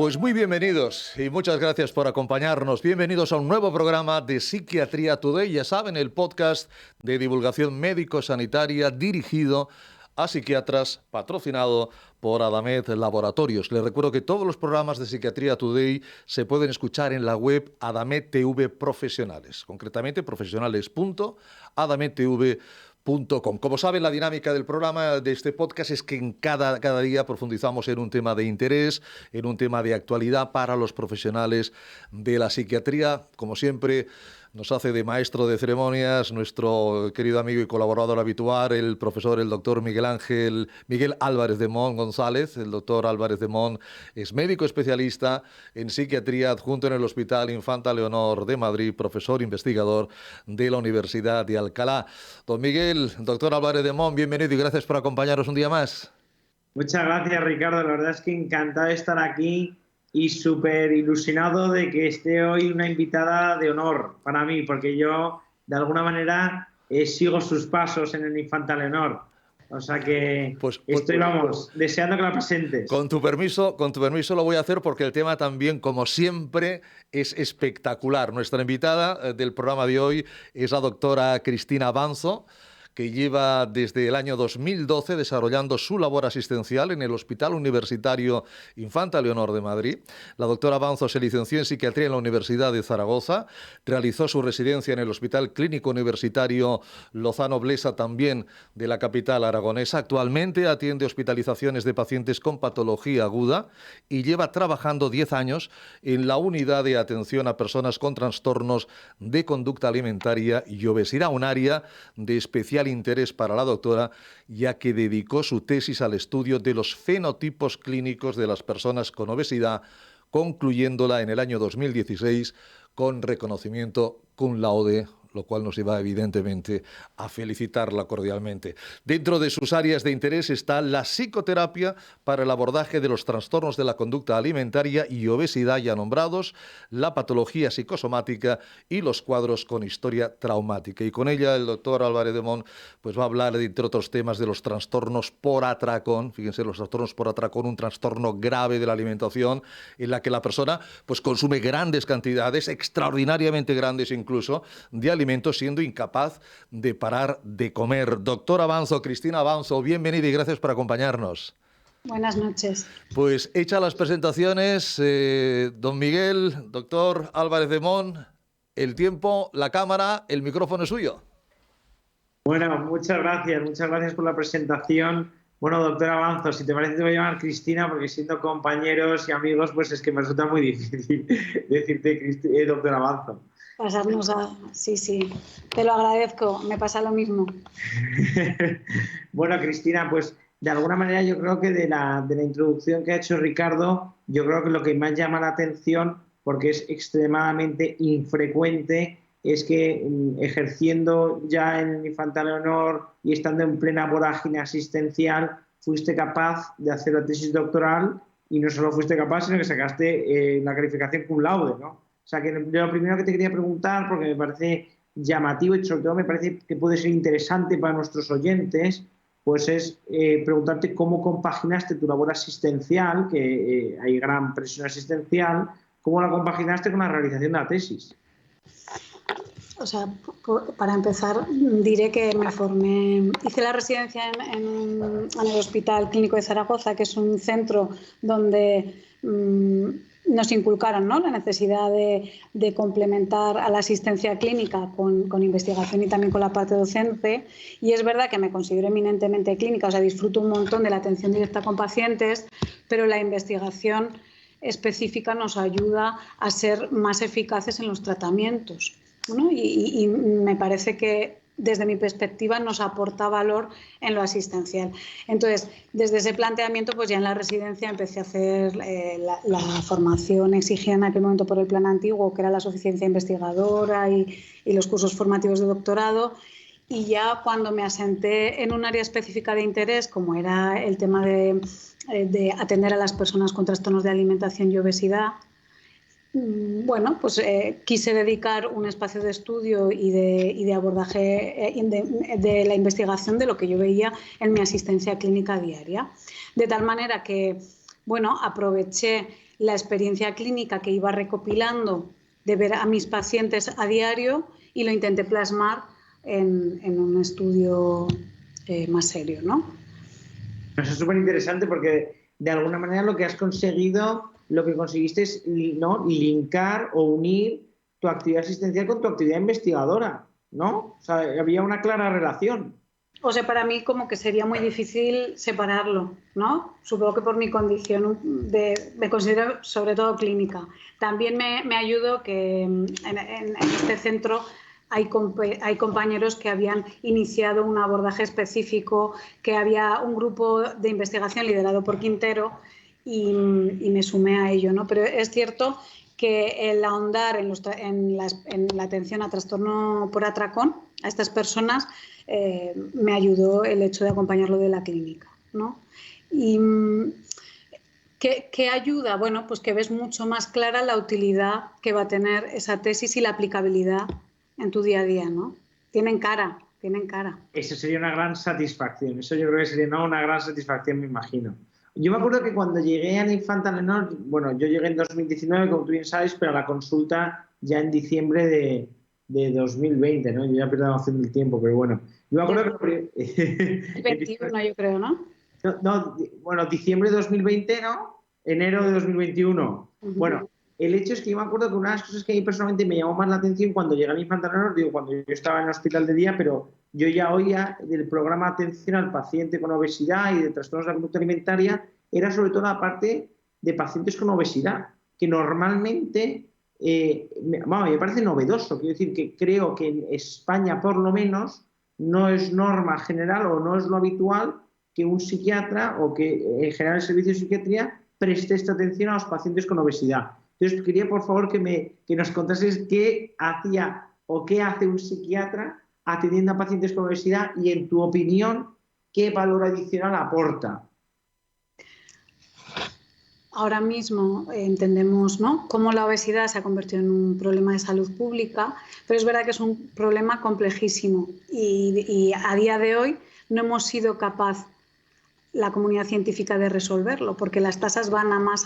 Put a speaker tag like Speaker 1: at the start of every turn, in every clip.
Speaker 1: Pues muy bienvenidos y muchas gracias por acompañarnos. Bienvenidos a un nuevo programa de Psiquiatría Today. Ya saben, el podcast de divulgación médico-sanitaria dirigido a psiquiatras, patrocinado por Adamed Laboratorios. Les recuerdo que todos los programas de Psiquiatría Today se pueden escuchar en la web Adamed TV Profesionales, concretamente profesionales.adamedtv.com. Como saben, la dinámica del programa de este podcast es que en cada día profundizamos en un tema de interés, en un tema de actualidad para los profesionales de la psiquiatría. Como siempre, nos hace de maestro de ceremonias nuestro querido amigo y colaborador habitual, el profesor, el doctor Miguel Álvarez de Mon González. El doctor Álvarez de Mon es médico especialista en psiquiatría adjunto en el Hospital Infanta Leonor de Madrid, profesor investigador de la Universidad de Alcalá. Don Miguel, doctor Álvarez de Mon, bienvenido y gracias por acompañarnos un día más.
Speaker 2: Muchas gracias, Ricardo. La verdad es que encantado de estar aquí y súper ilusionado de que esté hoy una invitada de honor para mí, porque yo, de alguna manera, sigo sus pasos en el Infanta Leonor. O sea que estoy, deseando que la presentes.
Speaker 1: Con tu permiso lo voy a hacer porque el tema también, como siempre, es espectacular. Nuestra invitada del programa de hoy es la doctora Cristina Banzo, que lleva desde el año 2012 desarrollando su labor asistencial en el Hospital Universitario Infanta Leonor de Madrid. La doctora Banzo se licenció en psiquiatría en la Universidad de Zaragoza, realizó su residencia en el Hospital Clínico Universitario Lozano Blesa, también de la capital aragonesa. Actualmente atiende hospitalizaciones de pacientes con patología aguda y lleva trabajando 10 años en la unidad de atención a personas con trastornos de conducta alimentaria y obesidad, un área de especial interés para la doctora, ya que dedicó su tesis al estudio de los fenotipos clínicos de las personas con obesidad, concluyéndola en el año 2016 con reconocimiento cum laude, lo cual nos lleva evidentemente a felicitarla cordialmente. Dentro de sus áreas de interés está la psicoterapia para el abordaje de los trastornos de la conducta alimentaria y obesidad ya nombrados, la patología psicosomática y los cuadros con historia traumática. Y con ella el doctor Álvarez de Mon pues va a hablar, entre otros temas, de los trastornos por atracón. Fíjense, los trastornos por atracón, un trastorno grave de la alimentación en la que la persona pues consume grandes cantidades, extraordinariamente grandes incluso, de alimentos, siendo incapaz de parar de comer. Doctora Banzo, Cristina Banzo, bienvenida y gracias por acompañarnos.
Speaker 3: Buenas noches.
Speaker 1: Pues hechas las presentaciones, don Miguel, doctor Álvarez de Mon, el tiempo, la cámara, el micrófono es suyo.
Speaker 2: Bueno, muchas gracias por la presentación. Bueno, doctora Banzo, si te parece te voy a llamar Cristina, porque siendo compañeros y amigos, pues es que me resulta muy difícil decirte doctora Banzo.
Speaker 3: Pasarnos a... Sí, te lo agradezco, me pasa lo mismo.
Speaker 2: Bueno, Cristina, pues de alguna manera yo creo que de la introducción que ha hecho Ricardo, yo creo que lo que más llama la atención, porque es extremadamente infrecuente, es que ejerciendo ya en el Infanta Leonor y estando en plena vorágine asistencial, fuiste capaz de hacer la tesis doctoral y no solo fuiste capaz, sino que sacaste la calificación cum laude, ¿no? O sea, que lo primero que te quería preguntar, porque me parece llamativo y sobre todo me parece que puede ser interesante para nuestros oyentes, pues es preguntarte cómo compaginaste tu labor asistencial, que hay gran presión asistencial, cómo la compaginaste con la realización de la tesis.
Speaker 3: O sea, para empezar, diré que me formé, hice la residencia en el Hospital Clínico de Zaragoza, que es un centro donde nos inculcaron, ¿no?, la necesidad de complementar a la asistencia clínica con investigación y también con la parte docente. Y es verdad que me considero eminentemente clínica, o sea, disfruto un montón de la atención directa con pacientes, pero la investigación específica nos ayuda a ser más eficaces en los tratamientos, ¿no? Y me parece que desde mi perspectiva nos aporta valor en lo asistencial. Entonces, desde ese planteamiento, pues ya en la residencia empecé a hacer la formación exigida en aquel momento por el plan antiguo, que era la suficiencia investigadora y los cursos formativos de doctorado. Y ya cuando me asenté en un área específica de interés, como era el tema de atender a las personas con trastornos de alimentación y obesidad, bueno, pues quise dedicar un espacio de estudio y de abordaje de la investigación de lo que yo veía en mi asistencia clínica diaria. De tal manera que, bueno, aproveché la experiencia clínica que iba recopilando de ver a mis pacientes a diario y lo intenté plasmar en un estudio más serio, ¿no?
Speaker 2: Eso es súper interesante porque de alguna manera lo que has conseguido, lo que conseguiste es, ¿no?, linkar o unir tu actividad asistencial con tu actividad investigadora, ¿no? O sea, había una clara relación.
Speaker 3: O sea, para mí como que sería muy difícil separarlo, ¿no? Supongo que por mi condición me considero sobre todo clínica. También me ayudó que en este centro hay compañeros que habían iniciado un abordaje específico, que había un grupo de investigación liderado por Quintero y me sumé a ello, ¿no? Pero es cierto que el ahondar en la atención a trastorno por atracón, a estas personas, me ayudó el hecho de acompañarlo de la clínica, ¿no? Y ¿qué ayuda? Bueno, pues que ves mucho más clara la utilidad que va a tener esa tesis y la aplicabilidad en tu día a día, ¿no? Tienen cara.
Speaker 2: Eso sería una gran satisfacción. Eso yo creo que sería una gran satisfacción, me imagino. Yo me acuerdo que cuando llegué a Infanta Leonor, bueno, yo llegué en 2019, como tú bien sabes, pero a la consulta ya en diciembre de 2020, ¿no? Yo ya perdí la noción del tiempo, pero bueno. Yo me acuerdo que...
Speaker 3: 21, yo creo, ¿no?
Speaker 2: No, bueno, diciembre de 2020, ¿no? Enero de 2021. Bueno, el hecho es que yo me acuerdo que una de las cosas que a mí personalmente me llamó más la atención cuando llegué a Infanta Leonor, digo, cuando yo estaba en el hospital de día, pero yo ya oía del programa de atención al paciente con obesidad y de trastornos de la conducta alimentaria, era sobre todo la parte de pacientes con obesidad, que normalmente, me parece novedoso. Quiero decir que creo que en España, por lo menos, no es norma general o no es lo habitual que un psiquiatra o que en general el servicio de psiquiatría preste esta atención a los pacientes con obesidad. Entonces, quería por favor que nos contases qué hacía o qué hace un psiquiatra atendiendo a pacientes con obesidad y, en tu opinión, qué valor adicional aporta.
Speaker 3: Ahora mismo entendemos, ¿no?, cómo la obesidad se ha convertido en un problema de salud pública, pero es verdad que es un problema complejísimo y a día de hoy no hemos sido capaz la comunidad científica de resolverlo, porque las tasas van a más,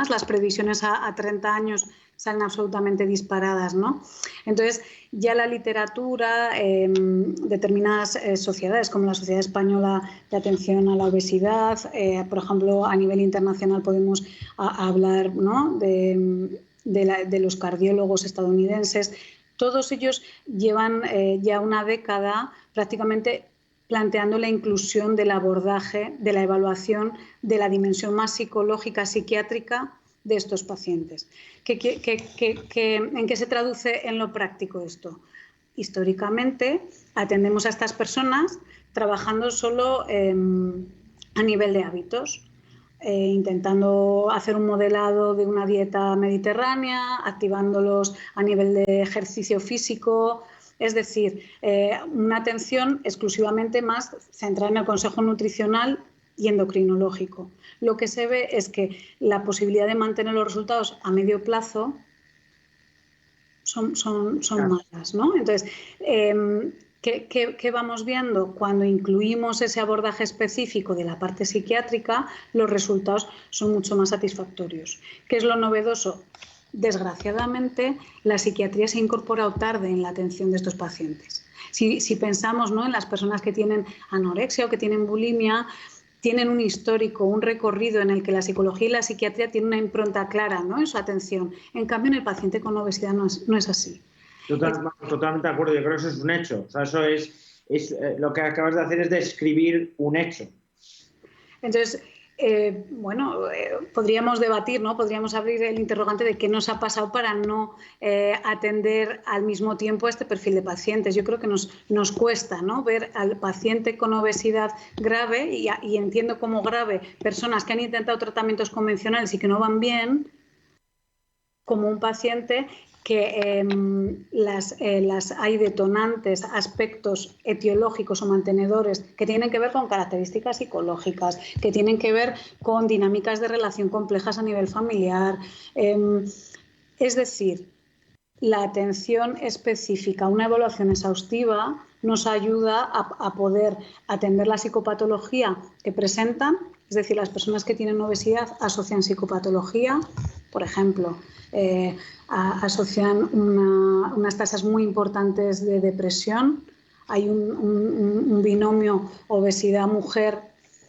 Speaker 3: las previsiones a 30 años salen absolutamente disparadas, ¿no? Entonces, ya la literatura, determinadas sociedades, como la Sociedad Española de Atención a la Obesidad, por ejemplo, a nivel internacional podemos hablar, ¿no?, de los cardiólogos estadounidenses, todos ellos llevan ya una década prácticamente planteando la inclusión del abordaje, de la evaluación de la dimensión más psicológica, psiquiátrica de estos pacientes. ¿En qué se traduce en lo práctico esto? Históricamente atendemos a estas personas trabajando solo a nivel de hábitos, intentando hacer un modelado de una dieta mediterránea, activándolos a nivel de ejercicio físico. Es decir, una atención exclusivamente más centrada en el consejo nutricional y endocrinológico. Lo que se ve es que la posibilidad de mantener los resultados a medio plazo son malas, ¿no? Entonces, ¿qué vamos viendo? Cuando incluimos ese abordaje específico de la parte psiquiátrica, los resultados son mucho más satisfactorios. ¿Qué es lo novedoso? Desgraciadamente, la psiquiatría se ha incorporado tarde en la atención de estos pacientes. Si pensamos, ¿no?, en las personas que tienen anorexia o que tienen bulimia, tienen un histórico, un recorrido en el que la psicología y la psiquiatría tienen una impronta clara, ¿no?, en su atención. En cambio, en el paciente con obesidad no es así.
Speaker 2: Totalmente de acuerdo, yo creo que eso es un hecho. O sea, eso es lo que acabas de hacer es describir un hecho.
Speaker 3: Entonces, podríamos debatir, ¿no? Podríamos abrir el interrogante de qué nos ha pasado para no atender al mismo tiempo a este perfil de pacientes. Yo creo que nos cuesta, ¿no?, ver al paciente con obesidad grave y entiendo como grave personas que han intentado tratamientos convencionales y que no van bien, como un paciente que hay detonantes, aspectos etiológicos o mantenedores que tienen que ver con características psicológicas, que tienen que ver con dinámicas de relación complejas a nivel familiar. Es decir, la atención específica, una evaluación exhaustiva, nos ayuda a poder atender la psicopatología que presentan, es decir, las personas que tienen obesidad asocian psicopatología por ejemplo, asocian unas tasas muy importantes de depresión. Hay un binomio obesidad-mujer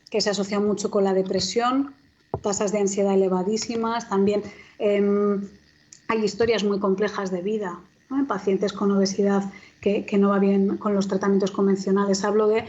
Speaker 3: que se asocia mucho con la depresión, tasas de ansiedad elevadísimas. También hay historias muy complejas de vida, ¿no? En pacientes con obesidad que no va bien con los tratamientos convencionales. Hablo de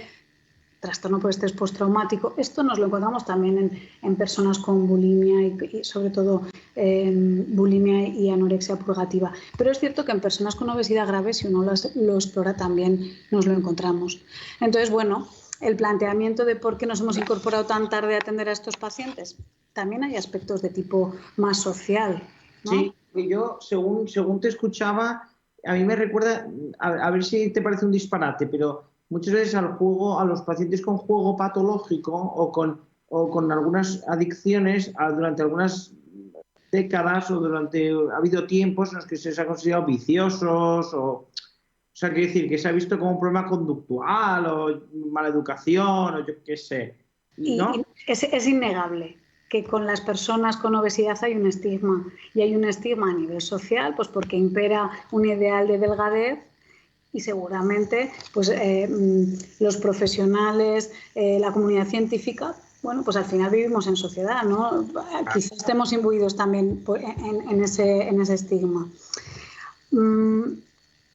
Speaker 3: trastorno por estrés postraumático. Esto nos lo encontramos también en personas con bulimia y sobre todo bulimia y anorexia purgativa. Pero es cierto que en personas con obesidad grave, si uno lo explora, también nos lo encontramos. Entonces, bueno, el planteamiento de por qué nos hemos incorporado tan tarde a atender a estos pacientes, también hay aspectos de tipo más social, ¿no?
Speaker 2: Sí, yo según te escuchaba, a mí me recuerda, a ver si te parece un disparate, pero muchas veces a los pacientes con juego patológico o con algunas adicciones durante algunas décadas ha habido tiempos en los que se les ha considerado viciosos o sea, quiere decir que se ha visto como un problema conductual o mala educación o yo qué sé, ¿no?
Speaker 3: Y es innegable que con las personas con obesidad hay un estigma, y hay un estigma a nivel social, pues porque impera un ideal de delgadez, y seguramente pues los profesionales, la comunidad científica, bueno, pues al final vivimos en sociedad, ¿no? Quizás estemos imbuidos también en ese estigma.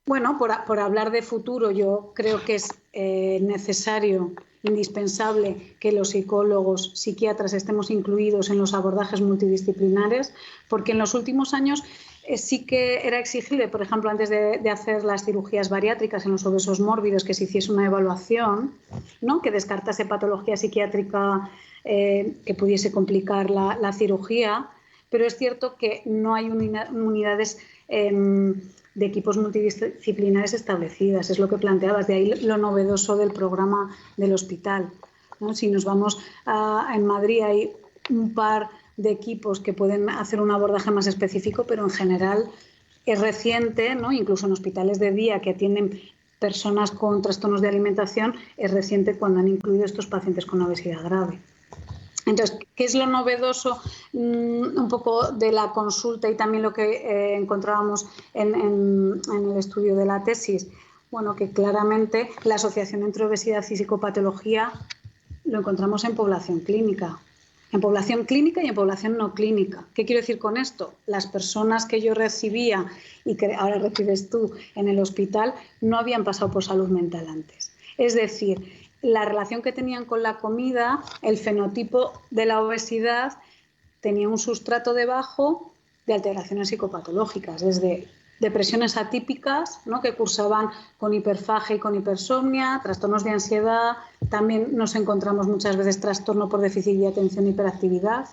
Speaker 3: Bueno, por hablar de futuro, yo creo que es necesario, indispensable, que los psicólogos, psiquiatras estemos incluidos en los abordajes multidisciplinares, porque en los últimos años sí que era exigible, por ejemplo, antes de hacer las cirugías bariátricas en los obesos mórbidos, que se hiciese una evaluación, ¿no? Que descartase patología psiquiátrica que pudiese complicar la cirugía, pero es cierto que no hay unidades de equipos multidisciplinares establecidas, es lo que planteabas, de ahí lo novedoso del programa del hospital, ¿no? Si nos vamos en Madrid hay un par de equipos que pueden hacer un abordaje más específico, pero en general es reciente, ¿no? Incluso en hospitales de día que atienden personas con trastornos de alimentación, es reciente cuando han incluido estos pacientes con obesidad grave. Entonces, ¿qué es lo novedoso un poco de la consulta y también lo que encontrábamos en el estudio de la tesis? Bueno, que claramente la asociación entre obesidad y psicopatología lo encontramos en población clínica. En población clínica y en población no clínica. ¿Qué quiero decir con esto? Las personas que yo recibía y que ahora recibes tú en el hospital no habían pasado por salud mental antes. Es decir, la relación que tenían con la comida, el fenotipo de la obesidad tenía un sustrato debajo de alteraciones psicopatológicas, desde depresiones atípicas, ¿no? Que cursaban con hiperfagia y con hipersomnia, trastornos de ansiedad, también nos encontramos muchas veces trastorno por déficit de atención e hiperactividad.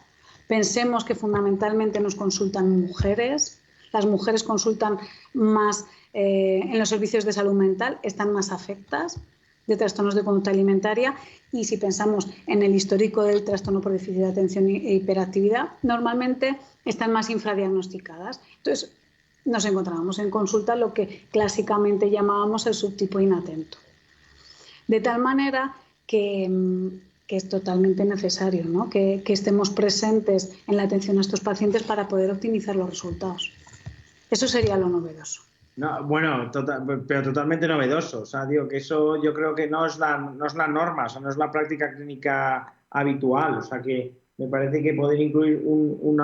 Speaker 3: Pensemos que fundamentalmente nos consultan mujeres, las mujeres consultan más en los servicios de salud mental, están más afectas de trastornos de conducta alimentaria, y si pensamos en el histórico del trastorno por déficit de atención e hiperactividad, normalmente están más infradiagnosticadas. Entonces, nos encontrábamos en consulta lo que clásicamente llamábamos el subtipo inatento. De tal manera que es totalmente necesario, ¿no? que estemos presentes en la atención a estos pacientes para poder optimizar los resultados. Eso sería lo novedoso.
Speaker 2: No, bueno, pero totalmente novedoso. O sea, digo que eso yo creo que no es la norma, o sea, no es la práctica clínica habitual. O sea, que me parece que poder incluir un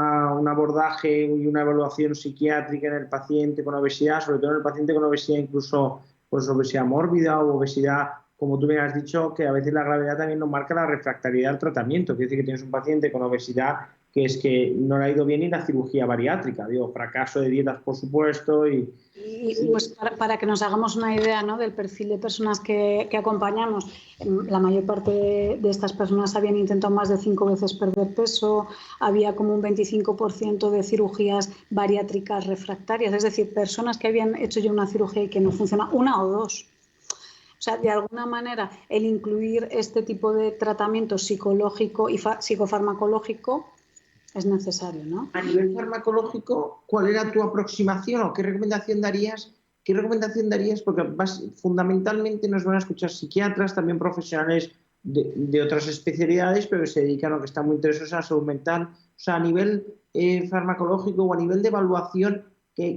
Speaker 2: abordaje y una evaluación psiquiátrica en el paciente con obesidad, sobre todo en el paciente con obesidad, incluso pues obesidad mórbida o obesidad, como tú bien has dicho, que a veces la gravedad también nos marca la refractariedad al tratamiento. Quiere decir que tienes un paciente con obesidad que es que no le ha ido bien ni la cirugía bariátrica, digo, fracaso de dietas, por supuesto. Y
Speaker 3: pues para que nos hagamos una idea, ¿no? Del perfil de personas que acompañamos, la mayor parte de estas personas habían intentado más de 5 veces perder peso, había como un 25% de cirugías bariátricas refractarias, es decir, personas que habían hecho ya una cirugía y que no funciona, una o dos. O sea, de alguna manera, el incluir este tipo de tratamiento psicológico y psicofarmacológico es necesario, ¿no?
Speaker 2: A nivel farmacológico, ¿cuál era tu aproximación o qué recomendación darías? Porque fundamentalmente nos van a escuchar psiquiatras, también profesionales de otras especialidades, pero que se dedican a lo que están muy interesados en la salud mental. O sea, a nivel farmacológico o a nivel de evaluación,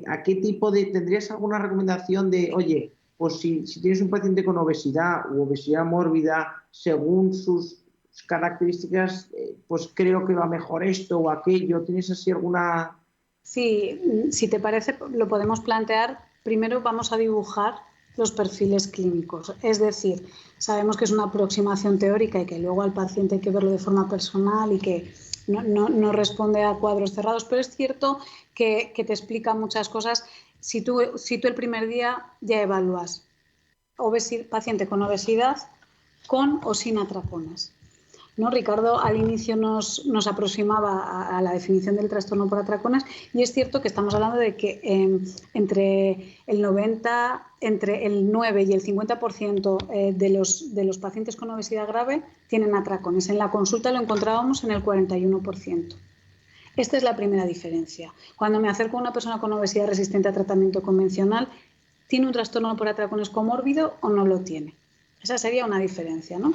Speaker 2: ¿a qué tipo tendrías alguna recomendación de, oye, pues si tienes un paciente con obesidad u obesidad mórbida, según sus características, pues creo que va mejor esto o aquello? ¿Tienes así alguna...?
Speaker 3: Sí, si te parece, lo podemos plantear. Primero vamos a dibujar los perfiles clínicos. Es decir, sabemos que es una aproximación teórica y que luego al paciente hay que verlo de forma personal y que no responde a cuadros cerrados, pero es cierto que te explica muchas cosas. Si tú el primer día ya evalúas paciente con obesidad, con o sin atracones, ¿no? Ricardo al inicio nos aproximaba a la definición del trastorno por atracones, y es cierto que estamos hablando de que entre el 9 y el 50% de los pacientes con obesidad grave tienen atracones. En la consulta lo encontrábamos en el 41%. Esta es la primera diferencia. Cuando me acerco a una persona con obesidad resistente a tratamiento convencional, ¿tiene un trastorno por atracones comórbido o no lo tiene? Esa sería una diferencia, ¿no?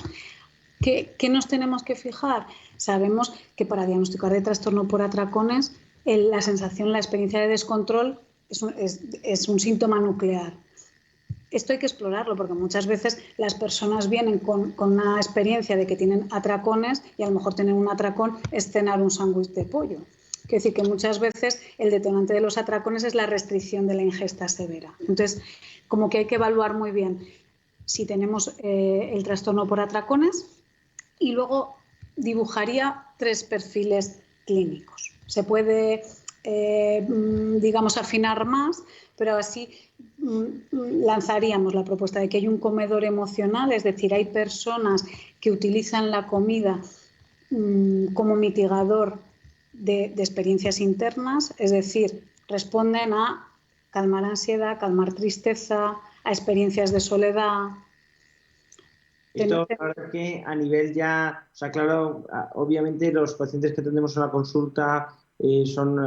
Speaker 3: ¿Qué nos tenemos que fijar? Sabemos que para diagnosticar de trastorno por atracones, la sensación, la experiencia de descontrol es un síntoma nuclear. Esto hay que explorarlo, porque muchas veces las personas vienen con una experiencia de que tienen atracones y a lo mejor tener un atracón es cenar un sándwich de pollo. Quiero decir que muchas veces el detonante de los atracones es la restricción de la ingesta severa. Entonces, como que hay que evaluar muy bien si tenemos el trastorno por atracones, y luego dibujaría 3 perfiles clínicos. Se puede, digamos, afinar más, pero así lanzaríamos la propuesta de que hay un comedor emocional, es decir, hay personas que utilizan la comida como mitigador de experiencias internas, es decir, responden a calmar ansiedad, calmar tristeza, a experiencias de soledad.
Speaker 2: Esto, la verdad que a nivel ya, o sea, claro, obviamente los pacientes que atendemos en la consulta son,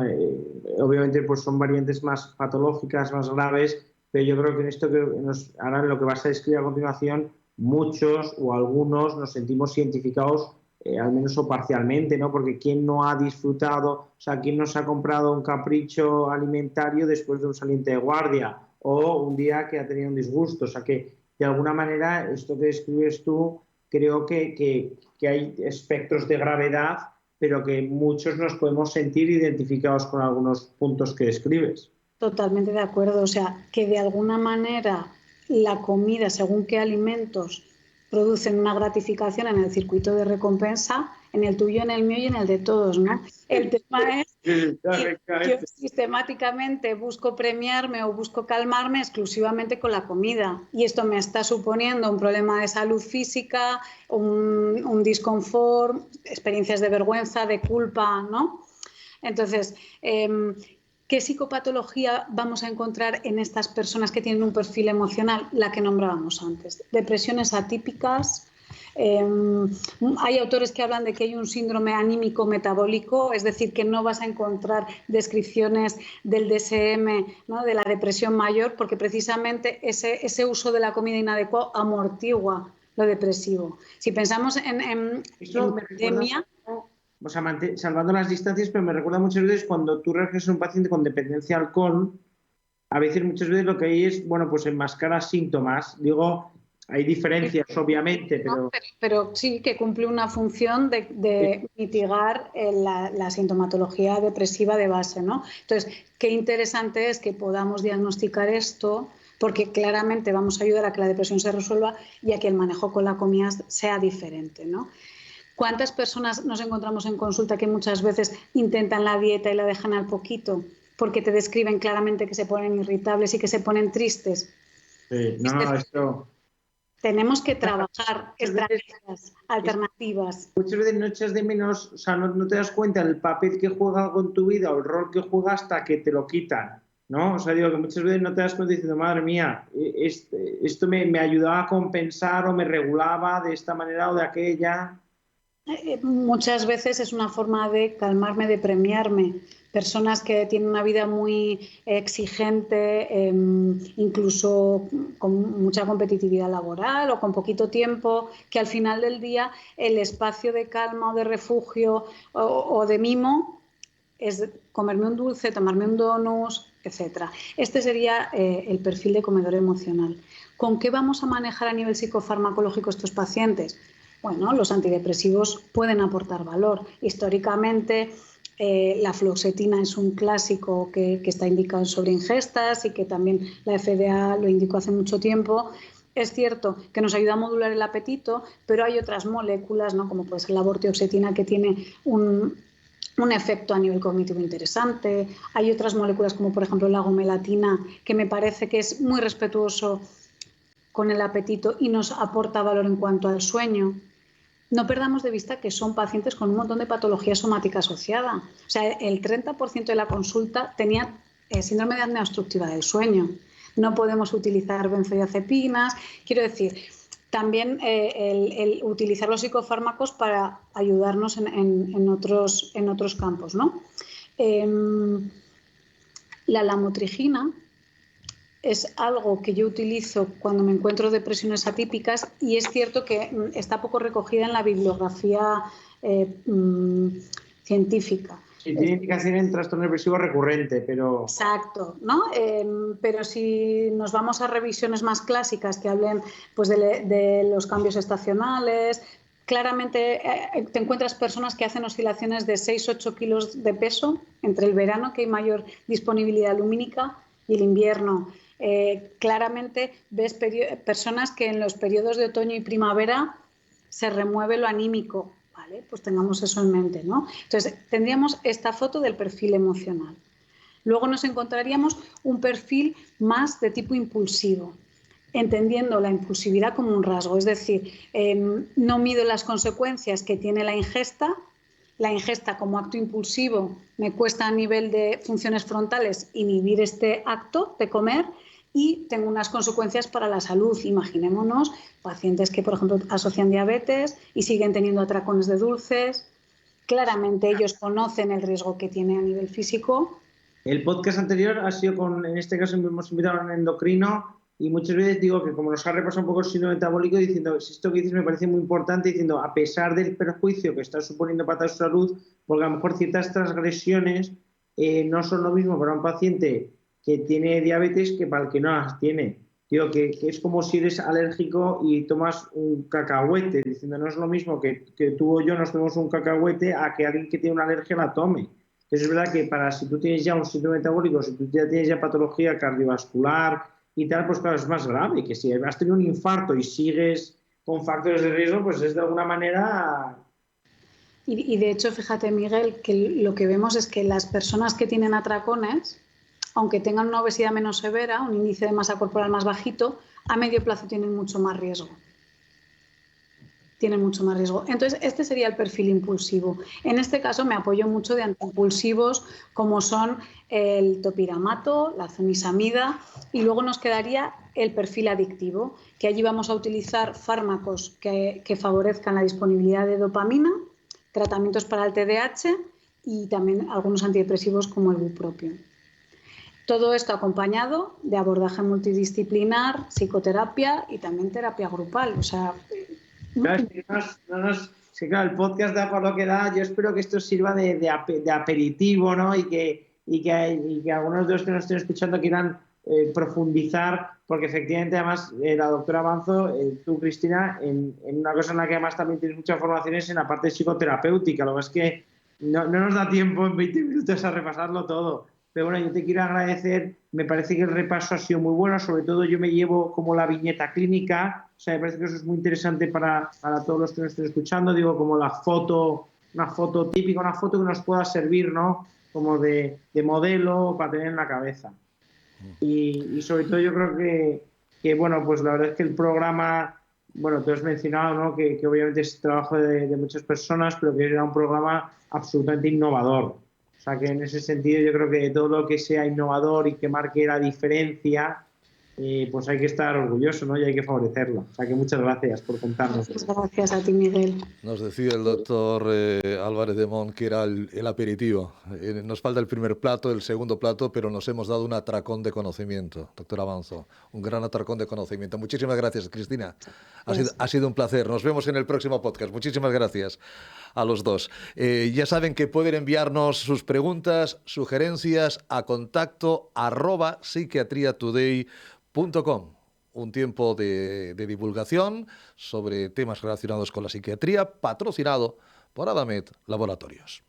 Speaker 2: obviamente, pues son variantes más patológicas, más graves, pero yo creo que en esto ahora lo que vas a describir a continuación, muchos o algunos nos sentimos identificados, al menos o parcialmente, ¿no? Porque ¿quién no ha disfrutado, o sea, quién no se ha comprado un capricho alimentario después de un saliente de guardia o un día que ha tenido un disgusto? O sea, que de alguna manera, esto que describes tú, creo que hay espectros de gravedad, pero que muchos nos podemos sentir identificados con algunos puntos que describes.
Speaker 3: Totalmente de acuerdo. O sea, que de alguna manera la comida, según qué alimentos, producen una gratificación en el circuito de recompensa, en el tuyo, en el mío y en el de todos, ¿no? El tema es que yo sistemáticamente busco premiarme o busco calmarme exclusivamente con la comida, y esto me está suponiendo un problema de salud física, un disconfort, experiencias de vergüenza, de culpa, ¿no? Entonces, ¿qué psicopatología vamos a encontrar en estas personas que tienen un perfil emocional? La que nombrábamos antes. Depresiones atípicas. Hay autores que hablan de que hay un síndrome anímico metabólico, es decir, que no vas a encontrar descripciones del DSM, ¿no?, de la depresión mayor, porque precisamente ese uso de la comida inadecuado amortigua lo depresivo. Si pensamos en pandemia...
Speaker 2: O sea, salvando las distancias, pero me recuerda muchas veces cuando tú refieres a un paciente con dependencia al alcohol, a veces, muchas veces lo que hay es, bueno, pues enmascara síntomas. Digo, hay diferencias, obviamente, pero...
Speaker 3: Pero sí que cumple una función de mitigar la sintomatología depresiva de base, ¿no? Entonces, qué interesante es que podamos diagnosticar esto, porque claramente vamos a ayudar a que la depresión se resuelva y a que el manejo con la comida sea diferente, ¿no? ¿Cuántas personas nos encontramos en consulta que muchas veces intentan la dieta y la dejan al poquito porque te describen claramente que se ponen irritables y que se ponen tristes?
Speaker 2: Sí, esto...
Speaker 3: Tenemos que trabajar estrategias alternativas.
Speaker 2: Muchas veces no echas de menos, o sea, no te das cuenta del papel que juega algo en tu vida o el rol que juega hasta que te lo quitan, ¿no? O sea, digo que muchas veces no te das cuenta diciendo, madre mía, esto me ayudaba a compensar o me regulaba de esta manera o de aquella.
Speaker 3: Muchas veces es una forma de calmarme, de premiarme, personas que tienen una vida muy exigente, incluso con mucha competitividad laboral o con poquito tiempo, que al final del día el espacio de calma o de refugio o de mimo es comerme un dulce, tomarme un donus, etc. Este sería el perfil de comedor emocional. ¿Con qué vamos a manejar a nivel psicofarmacológico estos pacientes? Bueno, los antidepresivos pueden aportar valor. Históricamente, la fluoxetina es un clásico que está indicado sobre ingestas y que también la FDA lo indicó hace mucho tiempo. Es cierto que nos ayuda a modular el apetito, pero hay otras moléculas, ¿no? Como puede ser la vortioxetina, que tiene un efecto a nivel cognitivo interesante. Hay otras moléculas como por ejemplo la gomelatina, que me parece que es muy respetuoso con el apetito y nos aporta valor en cuanto al sueño. No perdamos de vista que son pacientes con un montón de patología somática asociada. O sea, el 30% de la consulta tenía síndrome de apnea obstructiva del sueño. No podemos utilizar benzodiazepinas. Quiero decir, también el utilizar los psicofármacos para ayudarnos en otros campos, ¿no? La lamotrigina es algo que yo utilizo cuando me encuentro depresiones atípicas y es cierto que está poco recogida en la bibliografía científica.
Speaker 2: Sí, tiene indicación en trastorno depresivo recurrente, pero...
Speaker 3: Exacto, ¿no? Pero si nos vamos a revisiones más clásicas que hablen pues, de los cambios estacionales, claramente te encuentras personas que hacen oscilaciones de 6-8 kilos de peso entre el verano, que hay mayor disponibilidad lumínica, y el invierno. Claramente ves personas que en los periodos de otoño y primavera se remueve lo anímico. Vale, pues tengamos eso en mente, ¿no? Entonces, tendríamos esta foto del perfil emocional. Luego nos encontraríamos un perfil más de tipo impulsivo, entendiendo la impulsividad como un rasgo, es decir, no mido las consecuencias que tiene la ingesta como acto impulsivo me cuesta a nivel de funciones frontales inhibir este acto de comer y tengo unas consecuencias para la salud. Imaginémonos pacientes que, por ejemplo, asocian diabetes y siguen teniendo atracones de dulces. Claramente ellos conocen el riesgo que tiene a nivel físico.
Speaker 2: El podcast anterior ha sido en este caso hemos invitado a un endocrino y muchas veces digo que como nos ha repasado un poco el síndrome metabólico, diciendo, esto que dices me parece muy importante, diciendo, a pesar del perjuicio que está suponiendo para su salud, porque a lo mejor ciertas transgresiones no son lo mismo para un paciente que tiene diabetes que para el que no las tiene. Digo que es como si eres alérgico y tomas un cacahuete, diciendo, no es lo mismo que tú o yo nos tomemos un cacahuete a que alguien que tiene una alergia la tome. Entonces es verdad que si tú tienes ya un síndrome metabólico, si tú ya tienes ya patología cardiovascular y tal, pues claro, es más grave, que si has tenido un infarto y sigues con factores de riesgo, pues es de alguna manera...
Speaker 3: Y de hecho, fíjate, Miguel, que lo que vemos es que las personas que tienen atracones, aunque tengan una obesidad menos severa, un índice de masa corporal más bajito, a medio plazo tienen mucho más riesgo. Entonces, este sería el perfil impulsivo. En este caso me apoyo mucho de antiimpulsivos como son el topiramato, la zonisamida, y luego nos quedaría el perfil adictivo, que allí vamos a utilizar fármacos que favorezcan la disponibilidad de dopamina, tratamientos para el TDAH y también algunos antidepresivos como el bupropión. Todo esto acompañado de abordaje multidisciplinar, psicoterapia y también terapia grupal. O sea,
Speaker 2: claro, claro, el podcast da por lo que da. Yo espero que esto sirva de aperitivo, ¿no? Y que algunos de los que nos estén escuchando quieran profundizar, porque efectivamente además la doctora Banzo, tú Cristina, en una cosa en la que además también tienes muchas formaciones en la parte psicoterapéutica. Lo que es que no nos da tiempo en 20 minutos a repasarlo todo. Pero bueno, yo te quiero agradecer, me parece que el repaso ha sido muy bueno, sobre todo yo me llevo como la viñeta clínica, o sea, me parece que eso es muy interesante para todos los que nos estén escuchando, digo, como la foto, una foto típica, una foto que nos pueda servir, ¿no? Como de modelo para tener en la cabeza. Y sobre todo yo creo que, bueno, pues la verdad es que el programa, bueno, tú has mencionado, ¿no? Que obviamente es trabajo de muchas personas, pero que era un programa absolutamente innovador. O sea que en ese sentido yo creo que todo lo que sea innovador y que marque la diferencia pues hay que estar orgulloso, ¿no? Y hay que favorecerlo. O sea que muchas gracias por contarnos.
Speaker 3: Gracias a ti, Miguel.
Speaker 1: Nos decía el doctor Álvarez de Mon que era el aperitivo. Nos falta el primer plato, el segundo plato, pero nos hemos dado un atracón de conocimiento, doctor Avanzo. Un gran atracón de conocimiento. Muchísimas gracias, Cristina. Ha sido un placer. Nos vemos en el próximo podcast. Muchísimas gracias a los dos. Ya saben que pueden enviarnos sus preguntas, sugerencias a contacto@psiquiatriatoday.com. Un tiempo de divulgación sobre temas relacionados con la psiquiatría, patrocinado por Adamed Laboratorios.